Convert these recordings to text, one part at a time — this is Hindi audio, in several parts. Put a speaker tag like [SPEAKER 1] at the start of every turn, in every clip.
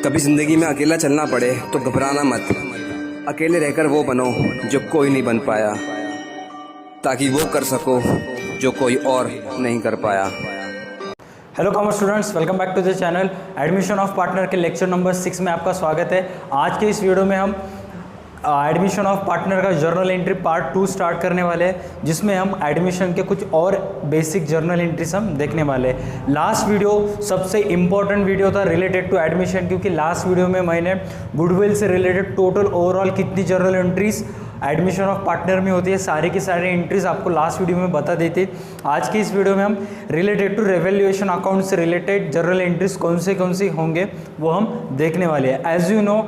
[SPEAKER 1] कभी ज़िंदगी में अकेला चलना पड़े तो घबराना मत। अकेले रहकर वो बनो जो कोई नहीं बन पाया, ताकि वो कर सको जो कोई और नहीं कर पाया।
[SPEAKER 2] Hello commerce students, welcome back to the channel. Admission of partner के लेक्चर नंबर 6 में आपका स्वागत है। आज के इस वीडियो में हम एडमिशन ऑफ पार्टनर का जर्नल एंट्री पार्ट 2 स्टार्ट करने वाले हैं, जिसमें हम एडमिशन के कुछ और बेसिक जर्नल एंट्रीज हम देखने वाले हैं। लास्ट वीडियो सबसे इम्पॉर्टेंट वीडियो था रिलेटेड टू एडमिशन, क्योंकि लास्ट वीडियो में मैंने गुडविल से रिलेटेड टोटल ओवरऑल कितनी journal entries admission of partner में होती है, सारी की सारी एंट्रीज आपको लास्ट वीडियो में बता देती। आज की इस वीडियो में हम रिलेटेड टू रिवैल्यूएशन अकाउंट से रिलेटेड जर्नल एंट्रीज कौन सी होंगे वो हम देखने वाले हैं। As you know,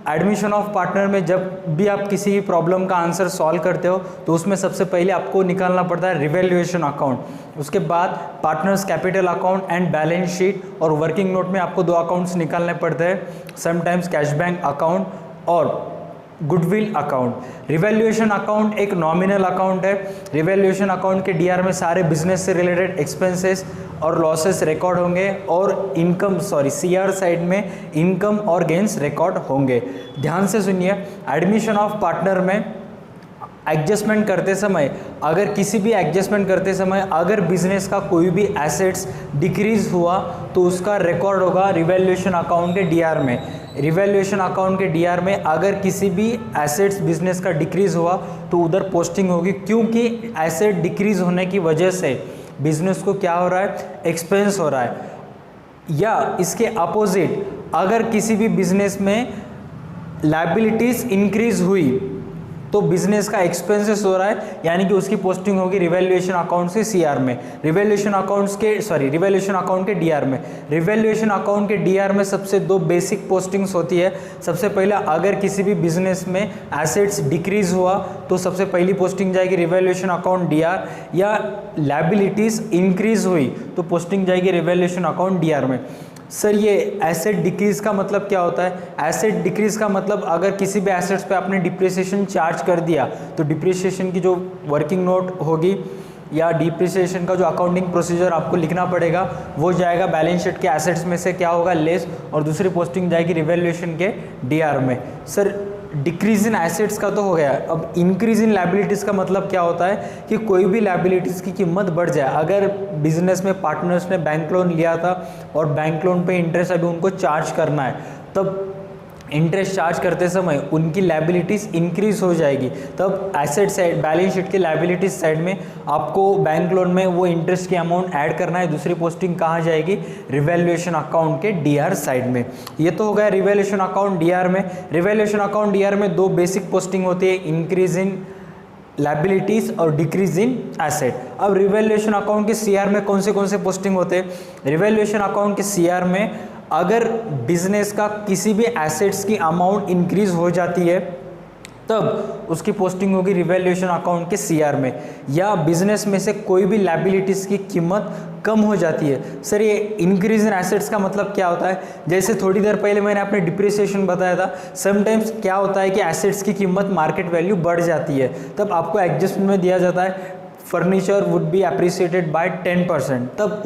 [SPEAKER 2] admission of partner में जब भी आप किसी भी प्रॉब्लम का आंसर सॉल्व करते हो तो उसमें सबसे पहले आपको निकालना पड़ता है रिवैल्यूएशन अकाउंट। उसके बाद partners capital account and balance sheet, और वर्किंग नोट में आपको 2 अकाउंट्स निकालने पड़ते हैं, समटाइम्स कैश बैंक अकाउंट और गुडविल अकाउंट। रिवैल्यूएशन अकाउंट एक नॉमिनल अकाउंट है। रिवैल्यूएशन अकाउंट के डीआर में सारे बिजनेस से रिलेटेड एक्सपेंसेस और लॉसेस रिकॉर्ड होंगे, और सीआर साइड में इनकम और गेन्स रिकॉर्ड होंगे। ध्यान से सुनिए, एडमिशन ऑफ पार्टनर में एडजस्टमेंट करते समय अगर बिजनेस का कोई भी एसेट्स डिक्रीज हुआ तो उसका रिकॉर्ड होगा रिवैल्यूएशन अकाउंट के डीआर में। रिवैल्यूएशन अकाउंट के डीआर में अगर किसी भी एसेट्स बिजनेस का डिक्रीज हुआ तो उधर पोस्टिंग होगी, क्योंकि एसेट डिक्रीज होने की वजह से बिजनेस को क्या हो रहा है, एक्सपेंस हो रहा है। या इसके अपोजिट, अगर किसी भी बिजनेस में लायबिलिटीज इंक्रीज हुई तो बिजनेस का एक्सपेंसेस हो रहा है, यानी कि उसकी पोस्टिंग होगी रिवैल्यूएशन अकाउंट से सीआर में, रिवैल्यूएशन अकाउंट के डीआर में। रिवैल्यूएशन अकाउंट के डीआर में सबसे 2 बेसिक पोस्टिंग्स होती है। सबसे पहला, अगर किसी भी बिजनेस में एसेट्स डिक्रीज हुआ तो सबसे पहली पोस्टिंग जाएगी रिवैल्यूएशन अकाउंट डीआर, या लायबिलिटीज इंक्रीज हुई तो पोस्टिंग जाएगी रिवैल्यूएशन अकाउंट डीआर में। सर, ये एसेट डिक्रीज़ का मतलब क्या होता है? एसेट डिक्रीज़ का मतलब अगर किसी भी एसेट्स पे आपने डिप्रिसिएशन चार्ज कर दिया तो डिप्रिसिएशन की जो वर्किंग नोट होगी या डिप्रिसिएशन का जो अकाउंटिंग प्रोसीजर आपको लिखना पड़ेगा वो जाएगा बैलेंस शीट के एसेट्स में से क्या होगा, लेस, और दूसरी पोस्टिंग जाएगी रिवैल्यूएशन के डीआर में। सर, डिक्रीज इन एसेट्स का तो हो गया। अब इंक्रीज इन लायबिलिटीज़ का मतलब क्या होता है कि कोई भी लायबिलिटीज़ की कीमत बढ़ जाए। अगर बिजनेस में पार्टनर्स ने बैंक लोन लिया था और बैंक लोन पे इंटरेस्ट अभी उनको चार्ज करना है, तब इंटरेस्ट चार्ज करते समय उनकी लायबिलिटीज़ इंक्रीज हो जाएगी, तब एसेट साइड बैलेंस शीट के लायबिलिटीज साइड में आपको बैंक लोन में वो इंटरेस्ट की अमाउंट ऐड करना है। दूसरी पोस्टिंग कहाँ जाएगी, रिवैल्यूएशन अकाउंट के डीआर साइड में। ये तो हो गया रिवैल्यूएशन अकाउंट डीआर में। रिवैल्यूएशन अकाउंट डीआर में 2 बेसिक पोस्टिंग होती है, इंक्रीज इन लायबिलिटीज और डिक्रीज इन एसेट। अब रिवैल्यूएशन अकाउंट के सीआर में कौन से पोस्टिंग होते हैं? रिवैल्यूएशन अकाउंट के सीआर में अगर बिजनेस का किसी भी एसेट्स की अमाउंट इंक्रीज हो जाती है तब उसकी पोस्टिंग होगी रिवैल्यूएशन अकाउंट के सीआर में, या बिजनेस में से कोई भी लायबिलिटीज़ की कीमत कम हो जाती है। सर, ये इंक्रीज इन एसेट्स का मतलब क्या होता है? जैसे थोड़ी देर पहले मैंने आपने डिप्रिसिएशन बताया था, समटाइम्स क्या होता है कि एसेट्स की कीमत मार्केट वैल्यू बढ़ जाती है, तब आपको एडजस्टमेंट में दिया जाता है furniture would be appreciated by 10%। तब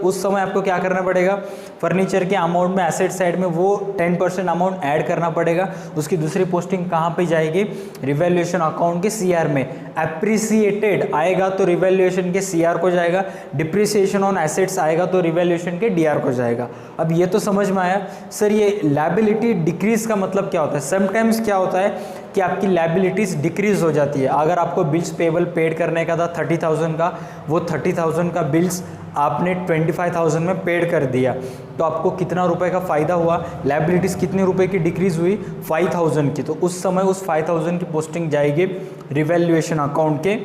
[SPEAKER 2] उस समय आपको क्या करना पड़ेगा, फर्नीचर के अमाउंट में एसेट साइड में वो 10% अमाउंट ऐड करना पड़ेगा। उसकी दूसरी पोस्टिंग कहाँ पे जाएगी, रिवैल्यूएशन अकाउंट के सीआर में। अप्रिसिएटेड आएगा तो रिवैल्यूएशन के सीआर को जाएगा, डिप्रिसिएशन ऑन एसेट्स आएगा तो रिवैल्यूएशन के डीआर को जाएगा। अब ये तो समझ में आया। सर, ये लायबिलिटी डिक्रीज का मतलब क्या होता है? समटाइम्स क्या होता है कि आपकी लायबिलिटीज़ डिक्रीज हो जाती है। अगर आपको बिल्स पेबल पेड करने का था 30,000 का, वो 30,000 का बिल्स आपने 25,000 में पेड कर दिया, तो आपको कितना रुपए का फ़ायदा हुआ? लायबिलिटीज़ कितने रुपए की डिक्रीज हुई? 5,000 की। तो उस समय उस 5,000 की पोस्टिंग जाएगी रिवैल्यूएशन अकाउंट के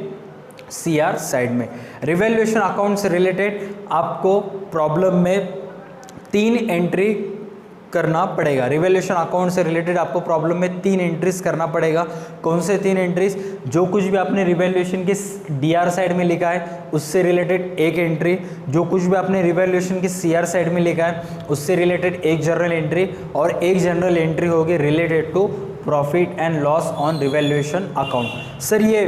[SPEAKER 2] सीआर साइड में। रिवैल्यूएशन अकाउंट से रिलेटेड आपको प्रॉब्लम में 3 एंट्री करना पड़ेगा। रिवैल्यूएशन अकाउंट से रिलेटेड आपको प्रॉब्लम में 3 एंट्रीज करना पड़ेगा। कौन से 3 एंट्रीज? जो कुछ भी आपने रिवैल्यूएशन के डीआर साइड में लिखा है उससे रिलेटेड 1 एंट्री, जो कुछ भी आपने रिवैल्यूएशन के सीआर साइड में लिखा है उससे रिलेटेड 1 जनरल एंट्री, और 1 जनरल एंट्री होगी related to profit and loss on revaluation account. Sir, ये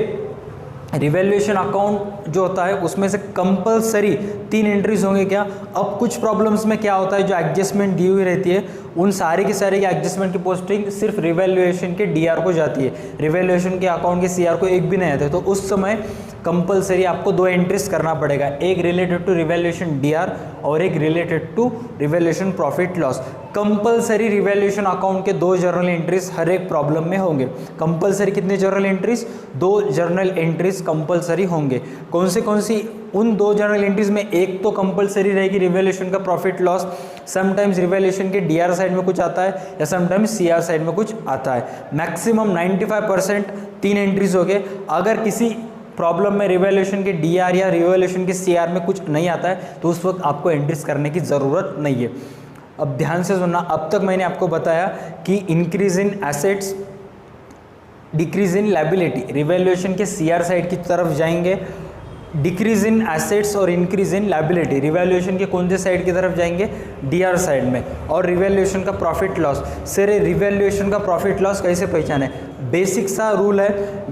[SPEAKER 2] रिवैल्यूएशन अकाउंट जो होता है उसमें से कंपलसरी 3 एंट्रीज होंगे क्या। अब कुछ प्रॉब्लम्स में क्या होता है, जो एडजस्टमेंट दी हुई रहती है उन सारे की सारी एडजस्टमेंट की पोस्टिंग सिर्फ रिवैल्यूएशन के डीआर को जाती है, रिवैल्यूएशन के अकाउंट के सीआर को एक भी नहीं आता है। तो उस समय कंपलसरी आपको 2 एंट्रीज करना पड़ेगा, एक रिलेटेड टू रिवैल्यूएशन डीआर और एक related to revaluation profit loss. Compulsory revaluation account के 2 जर्नल एंट्रीज हर एक प्रॉब्लम में होंगे। कंपलसरी कितने journal entries? 2 journal entries compulsory होंगे। कौन सी? उन 2 जर्नल एंट्रीज में एक तो कंपलसरी रहेगी रिवैल्यूएशन का प्रॉफिट लॉस, समटाइम्स रिवैल्यूएशन के डीआर साइड में कुछ आता है या समटाइम्स सीआर साइड में कुछ आता है। मैक्सिमम 95% 3 एंट्रीज हो गए। अगर किसी प्रॉब्लम में रिवैल्यूएशन के डीआर या रिवैल्यूएशन के सीआर में कुछ नहीं आता है तो उस वक्त आपको एंट्रीज करने की ज़रूरत नहीं है। अब ध्यान से सुनना, अब तक मैंने आपको बताया कि increase in assets, decrease in liability, revaluation के सीआर साइड की तरफ जाएंगे। डिक्रीज इन एसेट्स और इंक्रीज इन लायबिलिटी रिवैल्यूएशन के कौन से साइड की तरफ जाएंगे? डीआर साइड में। और रिवैल्यूएशन का प्रॉफिट लॉस, सर रिवैल्यूएशन का प्रॉफिट लॉस कैसे पहचाने? बेसिक सा रूल है,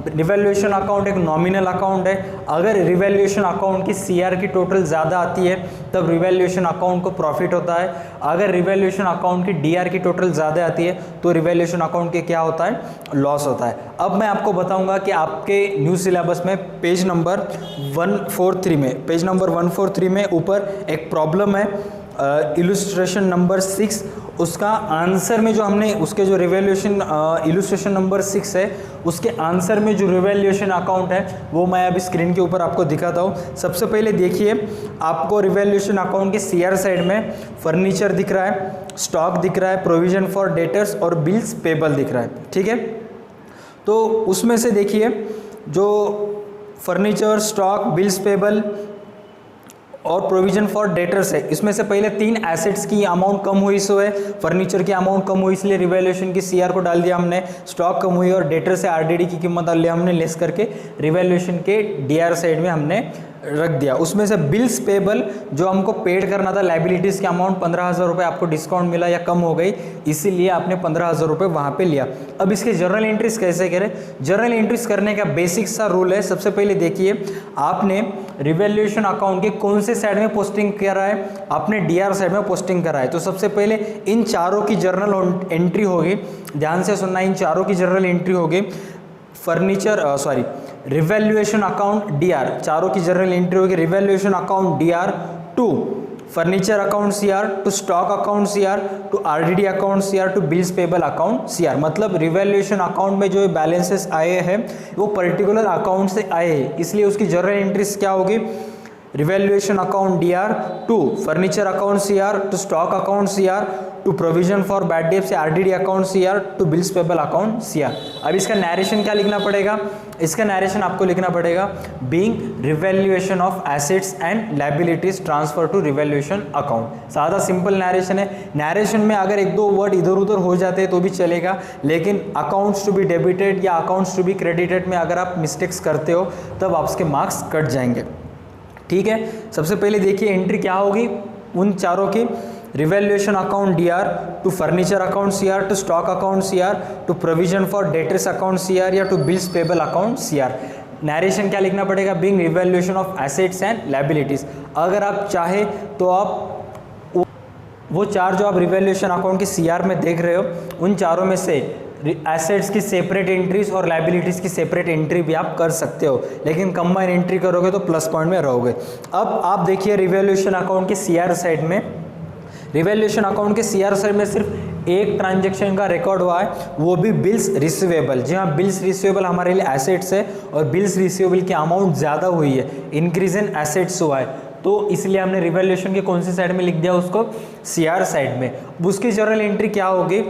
[SPEAKER 2] रिवैल्यूएशन अकाउंट एक नॉमिनल अकाउंट है। अगर रिवैल्यूएशन अकाउंट की सीआर की टोटल ज़्यादा आती है तब रिवैल्यूएशन अकाउंट को प्रॉफिट होता है। अगर रिवैल्यूएशन अकाउंट की डीआर की टोटल ज़्यादा आती है तो रिवैल्यूएशन अकाउंट के क्या होता है? लॉस होता है। अब मैं आपको बताऊंगा कि आपके न्यू सिलेबस में पेज नंबर 143 में ऊपर एक प्रॉब्लम है, इलस्ट्रेशन नंबर 6, उसका आंसर में जो हमने उसके जो रिवैल्यूएशन इलस्ट्रेशन नंबर 6 है उसके आंसर में जो रिवैल्यूएशन अकाउंट है वो मैं अभी स्क्रीन के ऊपर आपको दिखाता हूँ। सबसे पहले देखिए, आपको रिवैल्यूएशन अकाउंट के सीआर साइड में फर्नीचर दिख रहा है, स्टॉक दिख रहा है, प्रोविजन फॉर डेटर्स और बिल्स पेबल दिख रहा है, ठीक है। तो उसमें से देखिए जो फर्नीचर, स्टॉक, बिल्स पेबल और प्रोविजन फॉर डेटर्स है, इसमें से पहले 3 एसेट्स की अमाउंट कम हुई सो है, फर्नीचर की अमाउंट कम हुई इसलिए रिवैल्यूएशन की सीआर को डाल दिया हमने, स्टॉक कम हुई और डेटर से आरडीडी की कीमत डाल लिया हमने, लेस करके रिवैल्यूएशन के डीआर साइड में हमने रख दिया। उसमें से बिल्स पेबल जो हमको पेड करना था, लाइबिलिटीज़ की अमाउंट 15,000 रुपये आपको डिस्काउंट मिला या कम हो गई, इसीलिए आपने 15,000 रुपये वहाँ पे लिया। अब इसके जर्नल एंट्रीज कैसे करें? जर्नल एंट्रीज करने का बेसिक सा रूल है। सबसे पहले देखिए, आपने रिवैल्यूएशन अकाउंट के कौन से साइड में पोस्टिंग करा है? आपने डीआर साइड में पोस्टिंग करा है। तो सबसे पहले इन चारों की जर्नल एंट्री होगी, ध्यान से सुनना, इन चारों की जर्नल एंट्री होगी। रिवैल्यूएशन अकाउंट डीआर, चारों की जर्नल एंट्री होगी। Revaluation account DR to furniture account CR, to stock account CR, to RDD account CR, to bills payable account CR. मतलब रिवैल्यूएशन अकाउंट में जो बैलेंसेस आए हैं वो पर्टिकुलर अकाउंट से आए हैं, इसलिए उसकी जर्नल एंट्रीज क्या होगी? Revaluation account DR to furniture account CR, to stock account CR, to provision for bad debt से RDD account CR, to bills payable account CR. अब इसका नैरेशन क्या लिखना पड़ेगा? इसका नैरेशन आपको लिखना पड़ेगा being revaluation of assets and liabilities transfer to revaluation account. सादा सिंपल नैरेशन है। नैरेशन में अगर 1-2 वर्ड इधर उधर हो जाते हैं तो भी चलेगा, लेकिन अकाउंट्स टू बी डेबिटेड या अकाउंट्स टू बी क्रेडिटेड में अगर आप मिस्टेक्स करते हो तब आपके मार्क्स कट जाएंगे, ठीक है। सबसे पहले देखिए एंट्री क्या होगी उन चारों की, revaluation account DR to furniture account CR, to stock account CR, to provision for debtors account CR या to bills payable account CR. Narration क्या लिखना पड़ेगा? Being revaluation of assets and liabilities. अगर आप चाहे तो आप वो चार जो आप रिवैल्यूएशन अकाउंट की सीआर में देख रहे हो उन चारों में से एसेट्स की सेपरेट एंट्रीज और लायबिलिटीज़ की सेपरेट एंट्री भी आप कर सकते हो, लेकिन कंबाइन एंट्री करोगे तो प्लस पॉइंट में रहोगे। अब आप देखिए रिवैल्यूएशन अकाउंट के सीआर साइड में, रिवैल्यूएशन अकाउंट के सीआर साइड में सिर्फ एक ट्रांजैक्शन का रिकॉर्ड हुआ है, वो भी बिल्स रिसीवेबल। जी हाँ, बिल्स रिसीवेबल हमारे लिए एसेट्स है और बिल्स रिसीवेबल की अमाउंट ज़्यादा हुई है, इंक्रीज इन एसेट्स हुआ है, तो इसलिए हमने रिवैल्यूएशन के कौन सी साइड में लिख दिया उसको? सीआर साइड में। उसकी जर्नल एंट्री क्या होगी?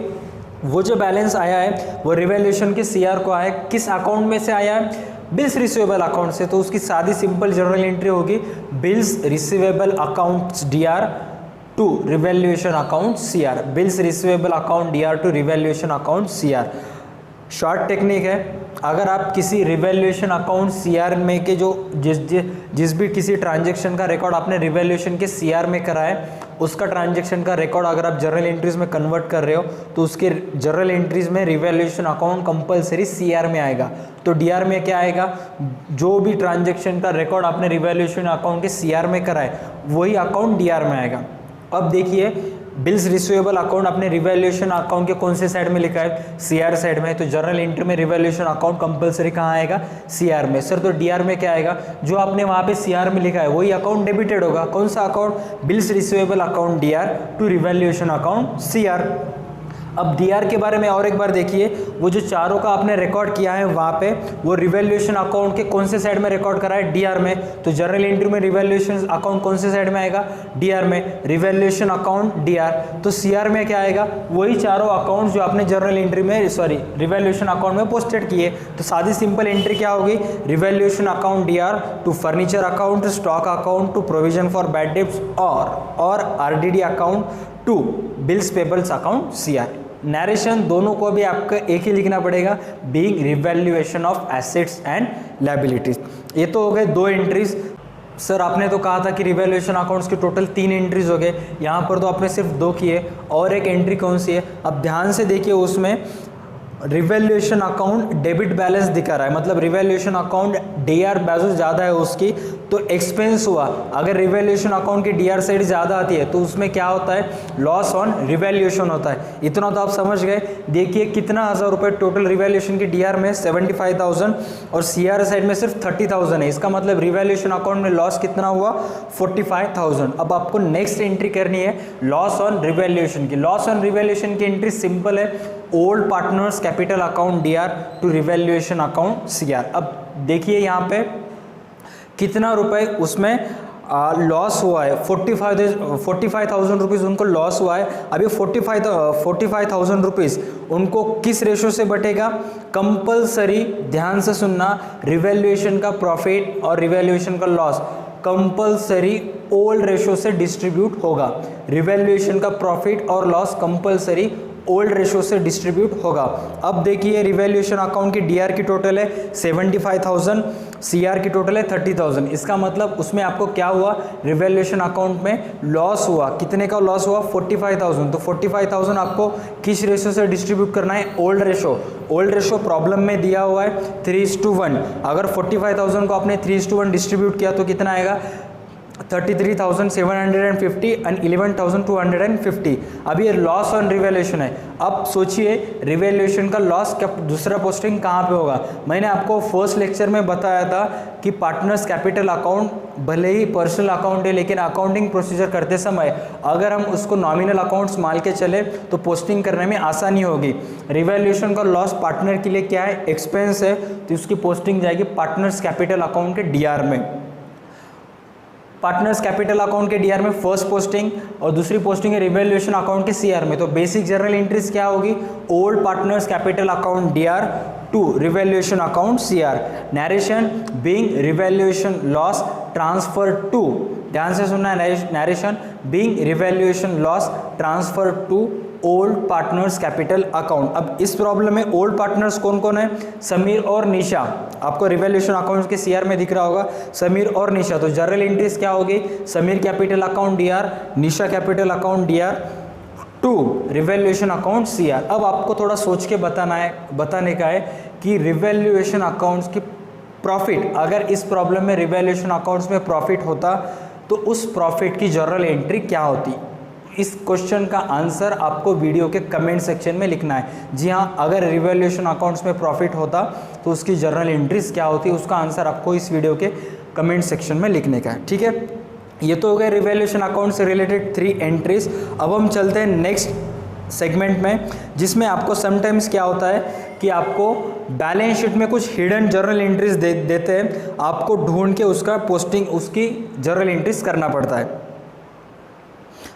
[SPEAKER 2] वो जो बैलेंस आया है वो रिवैल्यूएशन के सीआर को आया, किस अकाउंट में से आया है? बिल्स रिसीवेबल अकाउंट से। तो उसकी सादी सिंपल जर्नल एंट्री होगी bills receivable accounts DR to revaluation account CR, bills receivable account DR to revaluation account CR. Short technique है, अगर आप किसी रिवैल्यूएशन अकाउंट सीआर में के जो जिस भी किसी ट्रांजैक्शन का रिकॉर्ड आपने रिवैल्यूएशन के सीआर में करा है उसका ट्रांजैक्शन का रिकॉर्ड अगर आप जर्नल एंट्रीज में कन्वर्ट कर रहे हो तो उसके जर्नल एंट्रीज में रिवैल्यूएशन अकाउंट कंपलसरी सीआर में आएगा। तो डीआर में क्या आएगा? जो भी ट्रांजैक्शन का रिकॉर्ड आपने रिवैल्यूएशन अकाउंट के सीआर में करा है वही अकाउंट डीआर में आएगा। अब देखिए बिल्स रिसीवेबल अकाउंट अपने रिवैल्यूएशन अकाउंट के कौन से साइड में लिखा है, सीआर साइड में। तो जर्नल एंट्री में रिवैल्यूएशन अकाउंट कंपलसरी कहाँ आएगा, सीआर में। सर तो डीआर में क्या आएगा, जो आपने वहाँ पे सीआर में लिखा है वही अकाउंट डेबिटेड होगा। कौन सा account, bills receivable account DR to revaluation account CR. अब डीआर के बारे में और एक बार देखिए, वो जो चारों का आपने रिकॉर्ड किया है वहाँ पे वो रिवैल्यूएशन अकाउंट के कौन से साइड में रिकॉर्ड करा है, डीआर में। तो जर्नल एंट्री में रिवैल्यूएशन अकाउंट कौन से साइड में आएगा, डीआर में, रिवैल्यूएशन अकाउंट डीआर। तो सीआर में क्या आएगा, वही चारों अकाउंट जो आपने जर्नल एंट्री में रिवैल्यूएशन अकाउंट में पोस्टेड किए। तो सादी सिंपल एंट्री क्या होगी, revaluation account DR to furniture account, stock account to provision for bad debts और RDD account to bills payables account CR. Narration दोनों को भी आपको एक ही लिखना पड़ेगा, being revaluation of assets and liabilities. ये तो हो गए दो एंट्रीज। सर आपने तो कहा था कि रिवैल्यूएशन अकाउंट्स के टोटल 3 एंट्रीज हो गए, यहाँ पर तो आपने सिर्फ 2 किए, और एक एंट्री कौन सी है। अब ध्यान से देखिए, उसमें रिवैल्यूएशन अकाउंट डेबिट बैलेंस दिखा रहा है, मतलब रिवैल्यूएशन अकाउंट डीआर बैलेंस ज़्यादा है उसकी, तो एक्सपेंस हुआ। अगर रिवैल्यूएशन अकाउंट की डीआर साइड ज़्यादा आती है तो उसमें क्या होता है, लॉस ऑन रिवैल्यूएशन होता है। इतना तो आप समझ गए। देखिए कितना 1000 रुपये टोटल रिवैल्यूएशन की डीआर में 75,000 और सीआर साइड में सिर्फ 30,000 है। इसका मतलब रिवैल्यूएशन अकाउंट में लॉस कितना हुआ, 45,000। अब आपको नेक्स्ट एंट्री करनी है लॉस ऑन रिवैल्यूएशन की। लॉस ऑन रिवैल्यूएशन की एंट्री सिंपल है, old partners capital account DR to revaluation account CR. अब देखिए यहाँ पे कितना रुपए उसमें लॉस हुआ है, 45,000 रुपीज़ उनको लॉस हुआ है। अभी 45,000 रुपीज़ उनको किस रेशो से बटेगा, कंपलसरी, ध्यान से सुनना, रिवैल्यूएशन का प्रॉफिट और रिवैल्यूएशन का लॉस कंपलसरी ओल्ड रेशो से डिस्ट्रीब्यूट होगा। रिवैल्यूएशन का प्रॉफिट और लॉस कंपलसरी ओल्ड रेशो से डिस्ट्रीब्यूट होगा। अब देखिए रिवैल्यूएशन अकाउंट की डीआर की टोटल है 75,000, सीआर की टोटल है 30,000। इसका मतलब उसमें आपको क्या हुआ, रिवैल्यूएशन अकाउंट में लॉस हुआ। कितने का लॉस हुआ, 45,000। तो 45,000 आपको किस रेशो से डिस्ट्रीब्यूट करना है, old ratio. Old ratio problem में दिया हुआ है 3:1। अगर 45,000 को आपने 3:1 डिस्ट्रीब्यूट किया तो कितना आएगा, 33,750 एंड 11,250। अभी ये लॉस ऑन रिवैल्यूएशन है। अब सोचिए रिवैल्यूएशन का लॉस का दूसरा पोस्टिंग कहाँ पे होगा। मैंने आपको फर्स्ट लेक्चर में बताया था कि पार्टनर्स कैपिटल अकाउंट भले ही पर्सनल अकाउंट है, लेकिन अकाउंटिंग प्रोसीजर करते समय अगर हम उसको नॉमिनल अकाउंट्स मान के चले तो पोस्टिंग करने में आसानी होगी। रिवैल्यूएशन का लॉस पार्टनर के लिए क्या है, एक्सपेंस है, तो उसकी पोस्टिंग जाएगी पार्टनर्स कैपिटल अकाउंट के डीआर में। पार्टनर्स कैपिटल अकाउंट के डीआर में फर्स्ट पोस्टिंग और दूसरी पोस्टिंग है रिवैल्यूएशन अकाउंट के सीआर में। तो बेसिक जर्नल एंट्रीज क्या होगी, old partners capital account DR to revaluation account CR. Narration being revaluation loss transfer to, ध्यान से सुनना है, narration being revaluation loss transfer to old partners capital account. अब इस प्रॉब्लम में ओल्ड पार्टनर्स कौन कौन है, समीर और निशा। आपको रिवैल्यूएशन अकाउंट के सीआर में दिख रहा होगा समीर और निशा। तो जर्नल एंट्रीज क्या होगी, Sameer capital account DR, Nisha capital account DR to revaluation account CR. अब आपको थोड़ा सोच के बताने का है कि रिवैल्यूएशन अकाउंट्स की प्रॉफिट, अगर इस प्रॉब्लम में रिवैल्यूएशन अकाउंट्स में प्रॉफिट होता तो उस प्रॉफिट की जर्नल एंट्री क्या होती। इस क्वेश्चन का आंसर आपको वीडियो के कमेंट सेक्शन में लिखना है। जी हाँ, अगर रिवैल्यूएशन अकाउंट्स में प्रॉफिट होता तो उसकी जर्नल एंट्रीज क्या होती, उसका आंसर आपको इस वीडियो के कमेंट सेक्शन में लिखने का है। ठीक है, ये तो हो गए रिवैल्यूएशन अकाउंट से रिलेटेड 3 एंट्रीज। अब हम चलते हैं नेक्स्ट सेगमेंट में, जिसमें आपको समटाइम्स क्या होता है कि आपको बैलेंस शीट में कुछ हिडन जर्नल एंट्रीज देते हैं, आपको ढूंढ के उसका पोस्टिंग, उसकी जर्नल एंट्रीज करना पड़ता है।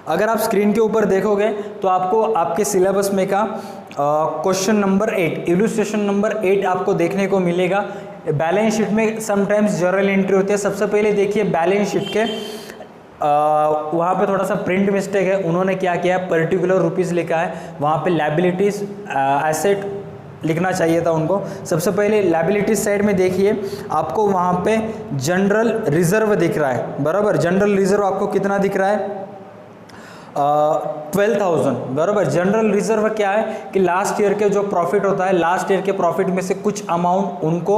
[SPEAKER 2] अगर आप स्क्रीन के ऊपर देखोगे तो आपको आपके सिलेबस में का क्वेश्चन नंबर 8, इलुस्ट्रेशन नंबर 8 आपको देखने को मिलेगा। बैलेंस शीट में समटाइम्स जर्नल एंट्री होती है। सबसे पहले देखिए बैलेंस शीट के वहाँ पे थोड़ा सा प्रिंट मिस्टेक है। उन्होंने क्या किया है, पर्टिकुलर रुपीज़ लिखा है, वहाँ पे लायबिलिटीज़ एसेट लिखना चाहिए था उनको। सबसे पहले लायबिलिटीज साइड में देखिए, आपको वहाँ पे जनरल रिजर्व दिख रहा है, बराबर। जनरल रिजर्व आपको कितना दिख रहा है, 12,000, बराबर। जनरल रिजर्व क्या है कि लास्ट ईयर के जो प्रॉफिट होता है, लास्ट ईयर के प्रॉफिट में से कुछ अमाउंट उनको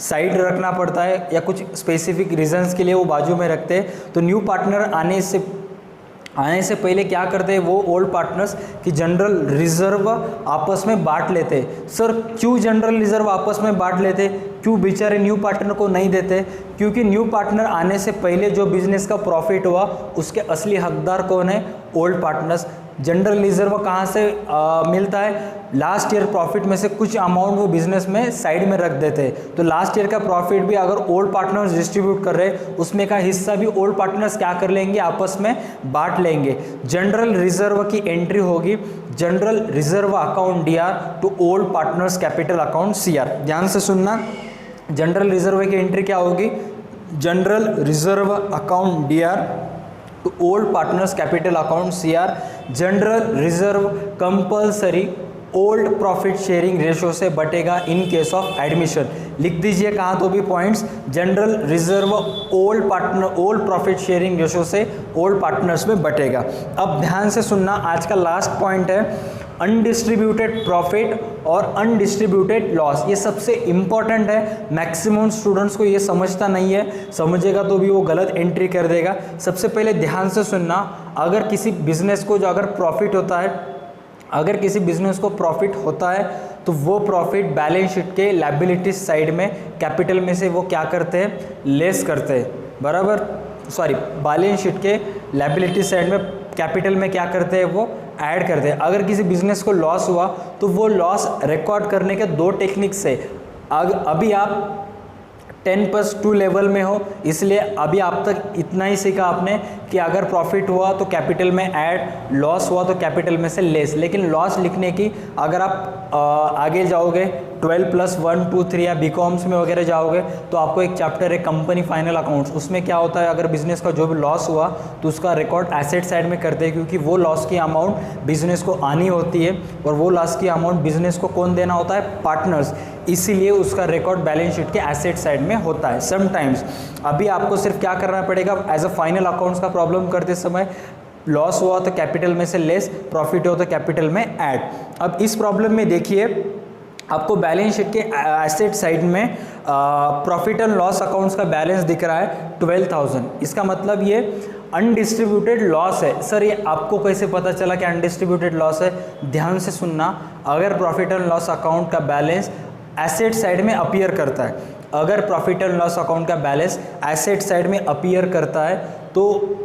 [SPEAKER 2] साइड रखना पड़ता है, या कुछ स्पेसिफिक रीजंस के लिए वो बाजू में रखते हैं। तो न्यू पार्टनर आने से आने से पहले क्या करते हैं वो ओल्ड पार्टनर्स कि जनरल रिजर्व आपस में बांट लेते। सर क्यों जनरल रिजर्व आपस में बांट लेते, क्यों बेचारे न्यू पार्टनर को नहीं देते? क्योंकि न्यू पार्टनर आने से पहले जो बिजनेस का प्रॉफिट हुआ उसके असली हकदार कौन है? Old partners. जनरल रिजर्व कहाँ से मिलता है? लास्ट ईयर प्रॉफिट में से कुछ अमाउंट वो बिजनेस में साइड में रख देते हैं। तो लास्ट ईयर का प्रॉफिट भी अगर ओल्ड पार्टनर्स डिस्ट्रीब्यूट कर रहे हैं उसमें का हिस्सा भी ओल्ड पार्टनर्स क्या कर लेंगे? आपस में बांट लेंगे। जनरल रिजर्व की एंट्री होगी general reserve account DR to old partners capital account CR। ध्यान से सुनना, जनरल रिजर्व की एंट्री क्या होगी? General reserve account DR to old partners capital account CR। General reserve compulsory old profit sharing ratio से बटेगा इन केस ऑफ एडमिशन। लिख दीजिए कहाँ तो भी points. General reserve old profit sharing ratio से ओल्ड पार्टनर्स में बटेगा। अब ध्यान से सुनना, आज का लास्ट पॉइंट है अनडिस्ट्रीब्यूटेड प्रॉफिट और अनडिस्ट्रीब्यूटेड लॉस। ये सबसे इंपॉर्टेंट है, मैक्सिमम स्टूडेंट्स को ये समझता नहीं है, समझेगा तो भी वो गलत एंट्री कर देगा। सबसे पहले ध्यान से सुनना, अगर किसी बिजनेस को जो अगर प्रॉफिट होता है, अगर किसी बिजनेस को प्रॉफिट होता है तो वो प्रॉफिट बैलेंस शीट के लायबिलिटीज साइड में कैपिटल में से वो क्या करते हैं? लेस करते हैं, बराबर। सॉरी, बैलेंस शीट के लायबिलिटी साइड में कैपिटल में क्या करते हैं? वो ऐड करते हैं। अगर किसी बिजनेस को लॉस हुआ तो वो लॉस रिकॉर्ड करने के दो टेक्निक्स है। अभी आप 10+2 लेवल में हो, इसलिए अभी आप तक इतना ही सीखा आपने कि अगर प्रॉफिट हुआ तो कैपिटल में ऐड, लॉस हुआ तो कैपिटल में से लेस। लेकिन लॉस लिखने की अगर आप आगे जाओगे 12+1 2 3 या बीकॉम्स में वगैरह जाओगे तो आपको एक चैप्टर है कंपनी फाइनल अकाउंट्स। उसमें क्या होता है, अगर बिजनेस का जो भी लॉस हुआ तो उसका रिकॉर्ड एसेट साइड में करते हैं, क्योंकि वो लॉस की अमाउंट बिजनेस को आनी होती है और वो लॉस की अमाउंट बिजनेस को कौन देना होता है? पार्टनर्स। इसीलिए उसका रिकॉर्ड बैलेंस शीट के एसेट साइड में होता है समटाइम्स। अभी आपको सिर्फ क्या करना पड़ेगा, एज अ फाइनल अकाउंट्स का प्रॉब्लम करते समय लॉस हुआ तो कैपिटल में से लेस, प्रॉफिट हो तो कैपिटल में ऐड। अब इस प्रॉब्लम में देखिए, आपको बैलेंस शीट के एसेट साइड में प्रॉफिट एंड लॉस अकाउंट्स का बैलेंस दिख रहा है 12,000। इसका मतलब ये अनडिस्ट्रीब्यूटेड लॉस है। सर ये आपको कैसे पता चला कि अनडिस्ट्रीब्यूटेड लॉस है? ध्यान से सुनना, अगर प्रॉफिट एंड लॉस अकाउंट का बैलेंस एसेट साइड में अपीयर करता है, अगर प्रॉफिट एंड लॉस अकाउंट का बैलेंस एसेट साइड में अपीयर करता है तो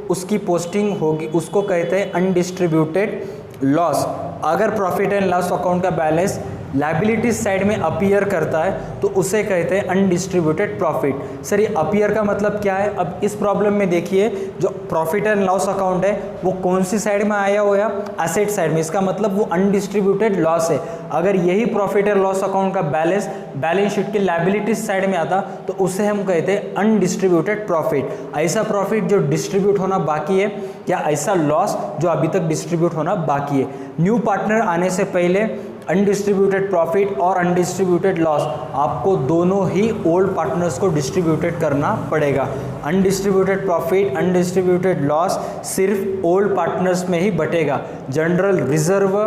[SPEAKER 2] उसकी पोस्टिंग होगी, उसको कहते हैं अनडिस्ट्रीब्यूटेड लॉस। अगर प्रॉफिट एंड लॉस अकाउंट का बैलेंस लायबिलिटीज साइड में अपीयर करता है तो उसे कहते हैं अनडिस्ट्रीब्यूटेड प्रॉफिट। सर ये अपीयर का मतलब क्या है? अब इस प्रॉब्लम में देखिए, जो प्रॉफिट एंड लॉस अकाउंट है वो कौन सी साइड में आया हुआ? एसेट साइड में। इसका मतलब वो अनडिस्ट्रीब्यूटेड लॉस है। अगर यही प्रॉफिट एंड लॉस अकाउंट का बैलेंस शीट के लायबिलिटीज साइड में आता तो उसे हम कहते हैं अनडिस्ट्रीब्यूटेड प्रॉफिट। ऐसा प्रॉफिट जो डिस्ट्रीब्यूट होना बाकी है या ऐसा लॉस जो अभी तक डिस्ट्रीब्यूट होना बाकी है। न्यू पार्टनर आने से पहले अनडिस्ट्रीब्यूटेड प्रॉफिट और अनडिस्ट्रीब्यूटेड लॉस आपको दोनों ही ओल्ड पार्टनर्स को डिस्ट्रीब्यूटेड करना पड़ेगा। अनडिस्ट्रीब्यूटेड प्रॉफिट, अनडिस्ट्रीब्यूटेड लॉस सिर्फ ओल्ड पार्टनर्स में ही बटेगा। जनरल रिजर्व,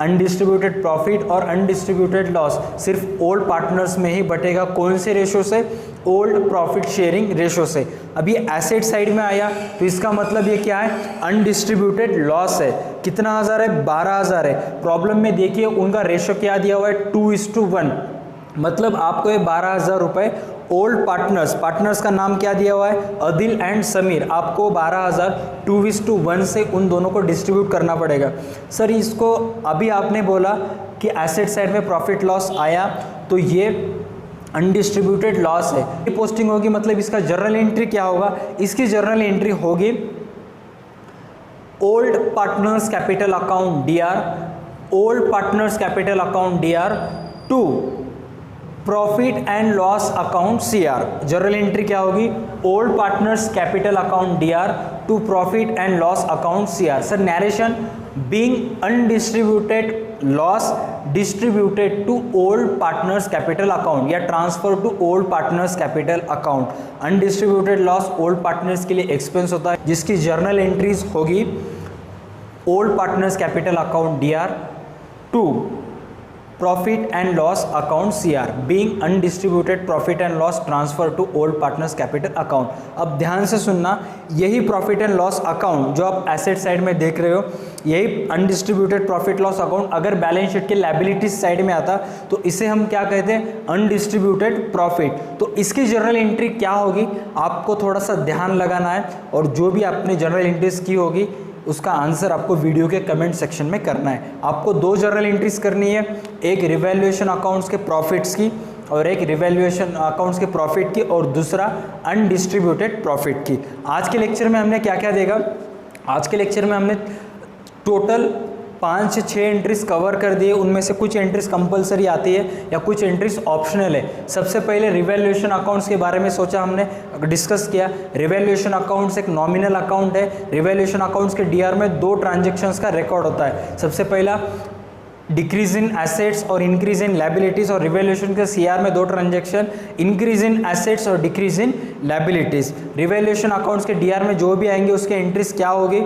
[SPEAKER 2] अनडिस्ट्रीब्यूटेड प्रॉफिट और अनडिस्ट्रीब्यूटेड लॉस सिर्फ ओल्ड पार्टनर्स में ही बटेगा। कौन से रेशो से? ओल्ड प्रॉफिट शेयरिंग रेशो से। अब ये एसेट साइड में आया तो इसका मतलब ये क्या है? अनडिस्ट्रीब्यूटेड लॉस है। कितना हज़ार है? 12,000 है। प्रॉब्लम में देखिए उनका रेशो क्या दिया हुआ है? 2:1। मतलब आपको ये 12,000 रुपये ओल्ड पार्टनर्स का नाम क्या दिया हुआ है? अदिल एंड समीर। आपको 12,000 2:1 से उन दोनों को डिस्ट्रीब्यूट करना पड़ेगा। सर इसको अभी आपने बोला कि एसेट साइड में प्रॉफिट लॉस आया तो ये अनडिस्ट्रीब्यूटेड लॉस है। ये पोस्टिंग होगी, मतलब इसका जर्नल एंट्री क्या होगा? इसकी जर्नल एंट्री होगी old partners capital account DR, old partners capital account DR to profit and loss account CR। Journal entry क्या होगी? Old partners capital account DR to profit and loss account CR। Sir narration, being undistributed loss distributed to old partners capital account या transfer to old partners capital account. Undistributed loss old partners के लिए एक्सपेंस होता है, जिसकी जर्नल एंट्रीज होगी old partners capital account DR to profit and loss account CR being undistributed profit and loss transfer to old partners capital account. अब ध्यान से सुनना, यही प्रॉफिट एंड लॉस अकाउंट जो आप एसेट साइड में देख रहे हो, यही अनडिस्ट्रीब्यूटेड प्रॉफिट लॉस अकाउंट अगर बैलेंस शीट के लायबिलिटीज साइड में आता तो इसे हम क्या कहते हैं, अनडिस्ट्रीब्यूटेड प्रॉफिट। तो इसकी जर्नल एंट्री क्या होगी, आपको थोड़ा सा ध्यान लगाना है और जो भी आपने जर्नल एंट्रीज की होगी उसका आंसर आपको वीडियो के कमेंट सेक्शन में करना है। आपको 2 जर्नल एंट्रीज करनी है, एक रिवैल्यूएशन अकाउंट्स के प्रॉफिट्स की और एक रिवैल्यूएशन अकाउंट्स के प्रॉफिट की और दूसरा अनडिस्ट्रीब्यूटेड प्रॉफिट की। आज के लेक्चर में हमने क्या क्या देगा, आज के लेक्चर में हमने टोटल 5 से 6 एंट्रीज कवर कर दिए। उनमें से कुछ एंट्रीज कंपलसरी आती है या कुछ एंट्रीज ऑप्शनल है। सबसे पहले रिवैल्यूएशन अकाउंट्स के बारे में सोचा, हमने डिस्कस किया। रिवैल्यूएशन अकाउंट्स एक नॉमिनल अकाउंट है। रिवैल्यूएशन अकाउंट्स के डीआर में 2 ट्रांजेक्शन्स का रिकॉर्ड होता है। सबसे पहला डिक्रीज इन एसेट्स और इंक्रीज इन लायबिलिटीज, और रिवैल्यूएशन के सीआर में 2 ट्रांजेक्शन, इंक्रीज इन एसेट्स और decrease in liabilities. Revaluation accounts के डीआर में जो भी आएंगे उसके एंट्रीज क्या होगी,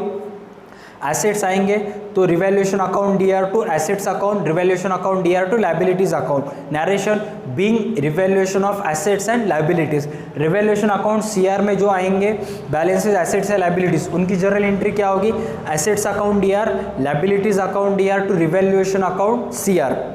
[SPEAKER 2] एसेट्स आएंगे तो revaluation account DR to assets account, revaluation account DR to liabilities account. Narration being revaluation of assets and liabilities. Revaluation account CR में जो आएंगे बैलेंसेस एसेट्स एंड लायबिलिटीज, उनकी जर्नल एंट्री क्या होगी, assets account DR, liabilities account DR to revaluation account CR.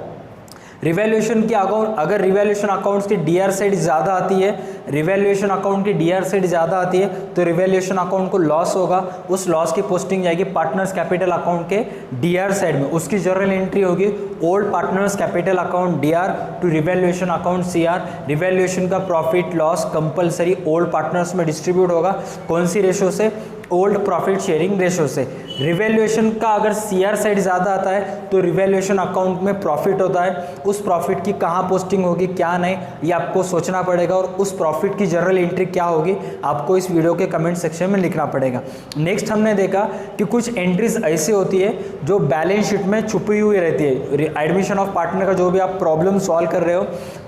[SPEAKER 2] Revaluation की अकाउंट, अगर रिवैल्यूएशन अकाउंट्स की डीआर साइड ज़्यादा आती है, रिवैल्यूएशन अकाउंट की डीआर साइड ज़्यादा आती है तो रिवैल्यूएशन अकाउंट को लॉस होगा, उस लॉस की पोस्टिंग जाएगी पार्टनर्स कैपिटल अकाउंट के डीआर साइड में। उसकी जर्नल एंट्री होगी old partners capital account DR to revaluation account CR. Revaluation का profit loss compulsory old partners में डिस्ट्रीब्यूट होगा, कौन सी रेशो से, ओल्ड प्रॉफिट शेयरिंग रेशो से। रिवैल्यूएशन का अगर सीआर साइड ज़्यादा आता है तो रिवैल्यूएशन अकाउंट में प्रॉफिट होता है, उस प्रॉफिट की कहाँ पोस्टिंग होगी क्या नहीं ये आपको सोचना पड़ेगा, और उस प्रॉफिट की जर्नल एंट्री क्या होगी आपको इस वीडियो के कमेंट सेक्शन में लिखना पड़ेगा। नेक्स्ट हमने देखा कि कुछ एंट्रीज ऐसी होती है जो बैलेंस शीट में छुपी हुई रहती है। एडमिशन ऑफ पार्टनर का जो भी आप प्रॉब्लम सॉल्व कर रहे हो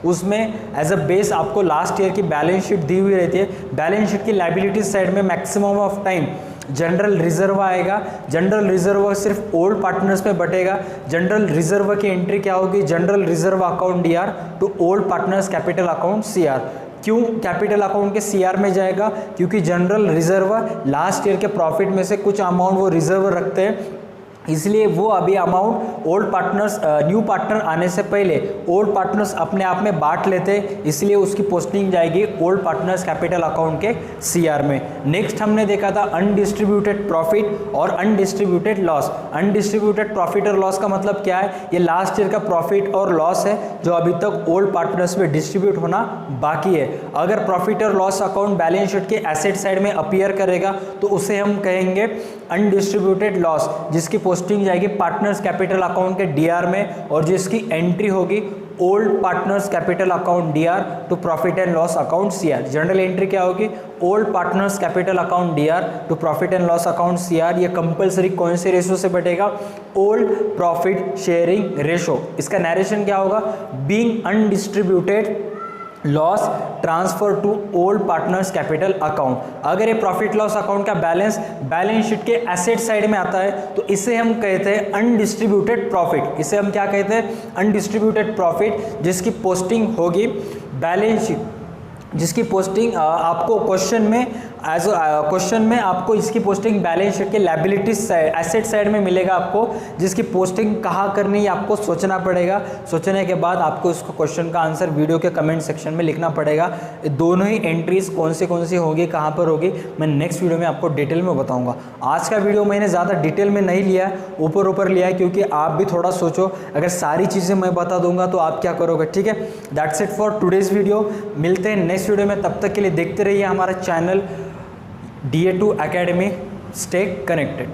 [SPEAKER 2] उसमें एज अ बेस आपको लास्ट ईयर की बैलेंस शीट दी हुई रहती है। बैलेंस शीट की लायबिलिटीज साइड में maximum of time general reserve आएगा। जनरल रिजर्व सिर्फ ओल्ड पार्टनर्स में बटेगा। जनरल रिजर्व की एंट्री क्या होगी, general reserve account DR to old partners capital account CR. क्यों कैपिटल अकाउंट के सीआर में जाएगा, क्योंकि जनरल रिजर्व लास्ट ईयर के प्रॉफिट में से कुछ अमाउंट वो रिजर्व रखते हैं, इसलिए वो अभी amount old partners new partner आने से पहले ओल्ड पार्टनर्स अपने आप में बांट लेते, इसलिए उसकी पोस्टिंग जाएगी ओल्ड पार्टनर्स कैपिटल अकाउंट के सीआर में। नेक्स्ट हमने देखा था अनडिस्ट्रीब्यूटेड प्रॉफिट और अनडिस्ट्रीब्यूटेड लॉस। अनडिस्ट्रीब्यूटेड प्रॉफिट और लॉस का मतलब क्या है, ये लास्ट ईयर का प्रॉफिट और लॉस है जो अभी तक ओल्ड पार्टनर्स में डिस्ट्रीब्यूट होना बाकी है। अगर प्रॉफिट और लॉस अकाउंट बैलेंस शीट के एसेट साइड में अपीयर करेगा तो उसे हम कहेंगे अनडिस्ट्रीब्यूटेड लॉस, जिसकी पोस्टिंग जाएगी पार्टनर्स कैपिटल अकाउंट के डीआर में और जिसकी एंट्री होगी old partners capital account DR to profit and loss account CR. General entry क्या होगी, old partners capital account DR to profit and loss account CR. ये कंपलसरी कौन से रेशो से बटेगा, ओल्ड प्रॉफिट शेयरिंग रेशो। इसका नरेशन क्या होगा, being undistributed loss transfer to old partners capital account. अगर ये प्रॉफिट लॉस अकाउंट का बैलेंस शीट के एसेट साइड में आता है तो इसे हम कहते हैं अनडिस्ट्रीब्यूटेड प्रॉफिट। इसे हम क्या कहते हैं, अनडिस्ट्रीब्यूटेड प्रॉफिट, जिसकी पोस्टिंग होगी बैलेंस शीट, जिसकी पोस्टिंग आपको क्वेश्चन में आपको इसकी पोस्टिंग बैलेंस शीट के लायबिलिटीज साइड एसेट साइड में मिलेगा आपको, जिसकी पोस्टिंग कहाँ करनी है आपको सोचना पड़ेगा। सोचने के बाद आपको इसको क्वेश्चन का आंसर वीडियो के कमेंट सेक्शन में लिखना पड़ेगा। दोनों ही एंट्रीज कौन सी होगी, कहाँ पर होगी, मैं नेक्स्ट वीडियो में आपको डिटेल में बताऊँगा। आज का वीडियो मैंने ज़्यादा डिटेल में नहीं लिया, ऊपर लिया है, क्योंकि आप भी थोड़ा सोचो, अगर सारी चीज़ें मैं बता दूंगा तो आप क्या करोगे। ठीक है, that's it for today's video. मिलते हैं नेक्स्ट वीडियो में, तब तक के लिए देखते रहिए हमारा channel DA2 Academy। Stay connected.